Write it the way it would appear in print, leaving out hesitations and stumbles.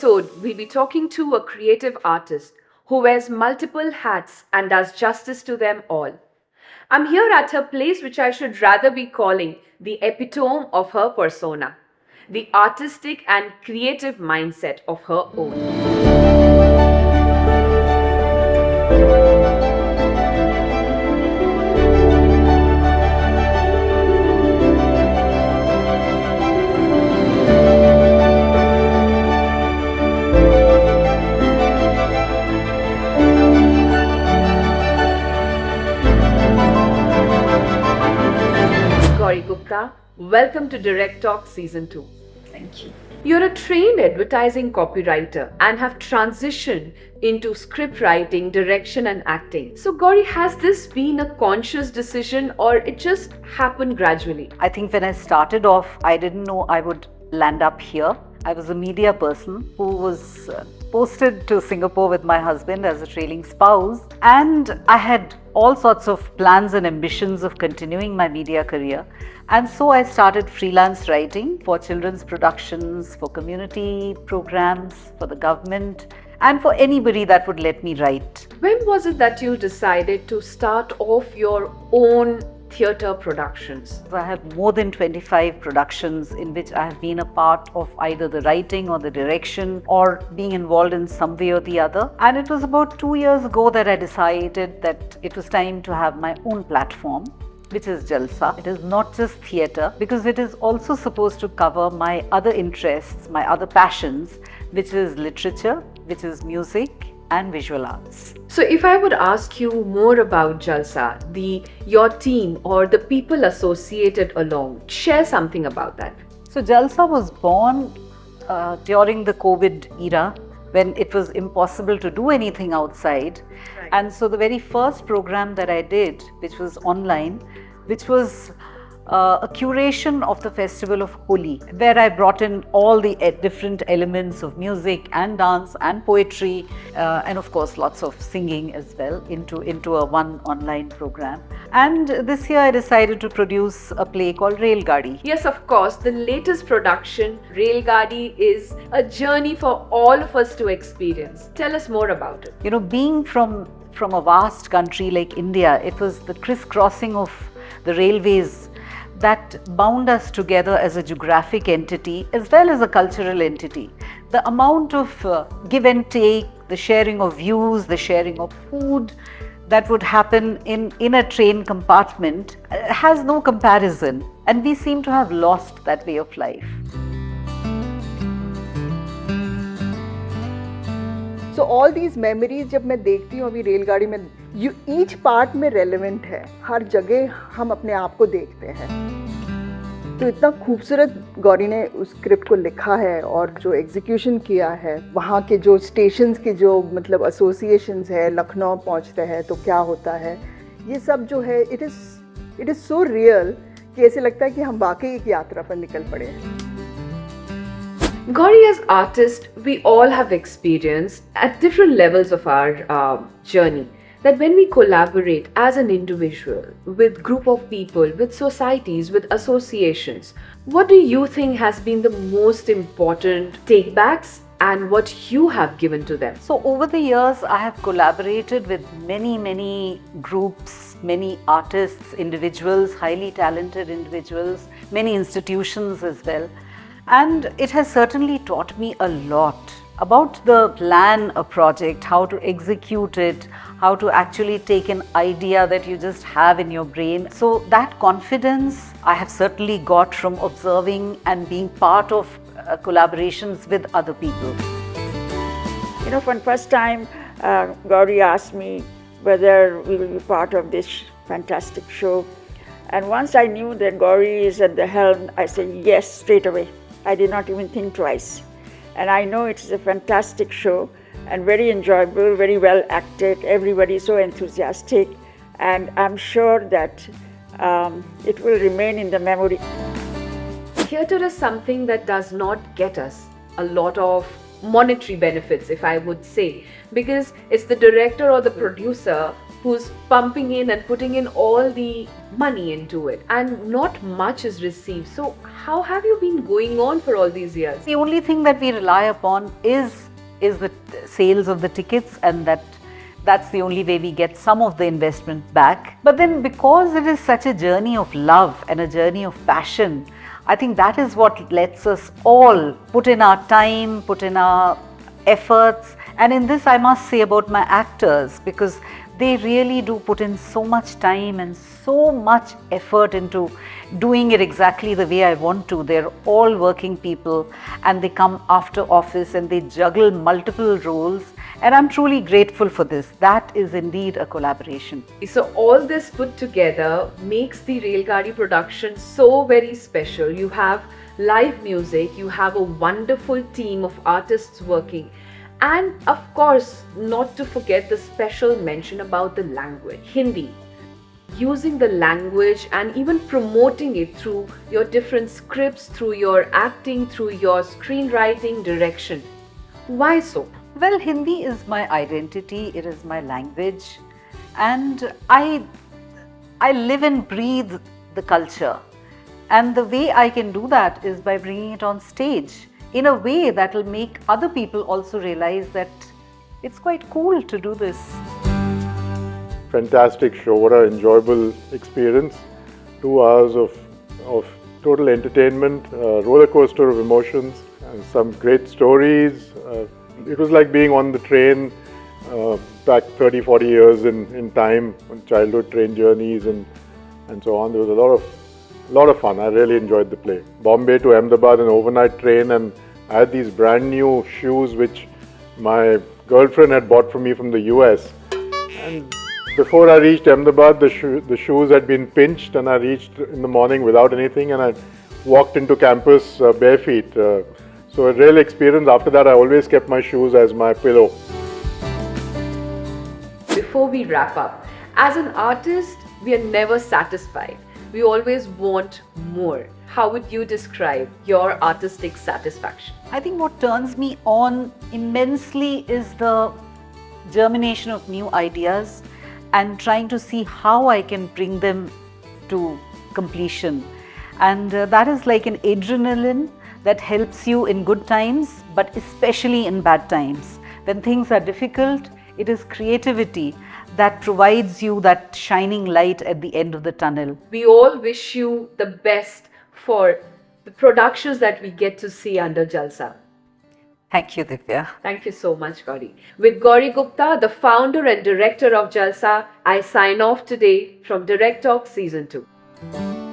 episode, we'll be talking to a creative artist who wears multiple hats and does justice to them all. I'm here at her place, which I should rather be calling the epitome of her persona, the artistic and creative mindset of her own. Gauri Gupta, welcome to Direct Talk Season 2. Thank you. You're a trained advertising copywriter and have transitioned into script writing, direction, and acting. So, Gauri, has this been a conscious decision or it just happened gradually? I think when I started off, I didn't know I would land up here. I was a media person who was posted to Singapore with my husband as a trailing spouse, and I had all sorts of plans and ambitions of continuing my media career. And so I started freelance writing for children's productions, for community programs, for the government, and for anybody that would let me write. When was it that you decided to start off your own theatre productions? I have more than 25 productions in which I have been a part of either the writing or the direction or being involved in some way or the other. And it was about 2 years ago that I decided that it was time to have my own platform, which is Jalsa. It is not just theatre, because it is also supposed to cover my other interests, my other passions, which is literature, which is music and visual arts. So if I would ask you more about Jalsa, your team or the people associated along, share something about that. So Jalsa was born during the COVID era, when it was impossible to do anything outside. Right. And so the very first program that I did, which was online, which was a curation of the festival of Holi, where I brought in all the different elements of music and dance and poetry, and of course lots of singing as well into a one online program. And this year I decided to produce a play called Rail Gauri. Yes, of course, the latest production, Rail Gauri, is a journey for all of us to experience. Tell us more about it. You know, being from a vast country like India, it was the crisscrossing of the railways that bound us together as a geographic entity as well as a cultural entity. The amount of give and take, the sharing of views, the sharing of food that would happen in a train compartment has no comparison, and we seem to have lost that way of life. So all these memories जब मैं देखती हूँ अभी रेलगाड़ी में, each part में relevant है, हर जगह हम अपने आप को देखते हैं। तो इतना खूबसूरत गौरी ने उस स्क्रिप्ट को लिखा है और जो एग्जीक्यूशन किया है, वहाँ के जो स्टेशंस के जो मतलब एसोसिएशंस है, लखनऊ पहुँचते हैं तो क्या होता है, ये सब जो है इट इज़ सो रियल कि ऐसे लगता है कि हम वाकई एक यात्रा पर निकल पड़े हैं। Gauri, as artists, we all have experienced at different levels of our journey that when we collaborate as an individual with group of people, with societies, with associations, what do you think has been the most important takebacks and what you have given to them? So over the years, I have collaborated with many groups, many artists, individuals, highly talented individuals, many institutions as well. And it has certainly taught me a lot about the plan a project, how to execute it, how to actually take an idea that you just have in your brain. So that confidence I have certainly got from observing and being part of collaborations with other people. You know, for the first time, Gauri asked me whether we will be part of this fantastic show. And once I knew that Gauri is at the helm, I said yes straight away. I did not even think twice. And I know it is a fantastic show and very enjoyable, very well acted, everybody is so enthusiastic, and I'm sure that it will remain in the memory. Theatre is something that does not get us a lot of monetary benefits, if I would say, because it's the director or the producer who's pumping in and putting in all the money into it, and not much is received. So, how have you been going on for all these years? The only thing that we rely upon is the sales of the tickets, and that's the only way we get some of the investment back. But then, because it is such a journey of love and a journey of passion, I think that is what lets us all put in our time, put in our efforts. And in this, I must say about my actors, because they really do put in so much time and so much effort into doing it exactly the way I want to. They're all working people, and they come after office and they juggle multiple roles. And I'm truly grateful for this. That is indeed a collaboration. So all this put together makes the Railgadi production so very special. You have live music, you have a wonderful team of artists working, and of course, not to forget the special mention about the language, Hindi. Using the language and even promoting it through your different scripts, through your acting, through your screenwriting, direction. Why so? Well, Hindi is my identity, it is my language, and I live and breathe the culture. And the way I can do that is by bringing it on stage in a way that will make other people also realize that it's quite cool to do this. Fantastic show, what an enjoyable experience. 2 hours of total entertainment, roller coaster of emotions, and some great stories. It was like being on the train back 30-40 years in time, on childhood train journeys and so on. There was a lot of fun. I really enjoyed the play. Bombay to Ahmedabad, an overnight train, and I had these brand new shoes which my girlfriend had bought for me from the US. And before I reached Ahmedabad, the shoes had been pinched, and I reached in the morning without anything, and I walked into campus bare feet. So a real experience. After that, I always kept my shoes as my pillow. Before we wrap up, as an artist, we are never satisfied. We always want more. How would you describe your artistic satisfaction? I think what turns me on immensely is the germination of new ideas and trying to see how I can bring them to completion. And that is like an adrenaline that helps you in good times, but especially in bad times. When things are difficult, it is creativity that provides you that shining light at the end of the tunnel. We all wish you the best for the productions that we get to see under Jalsa. Thank you, Divya. Thank you so much, Gauri. With Gauri Gupta, the founder and director of Jalsa, I sign off today from Direct Talk Season 2.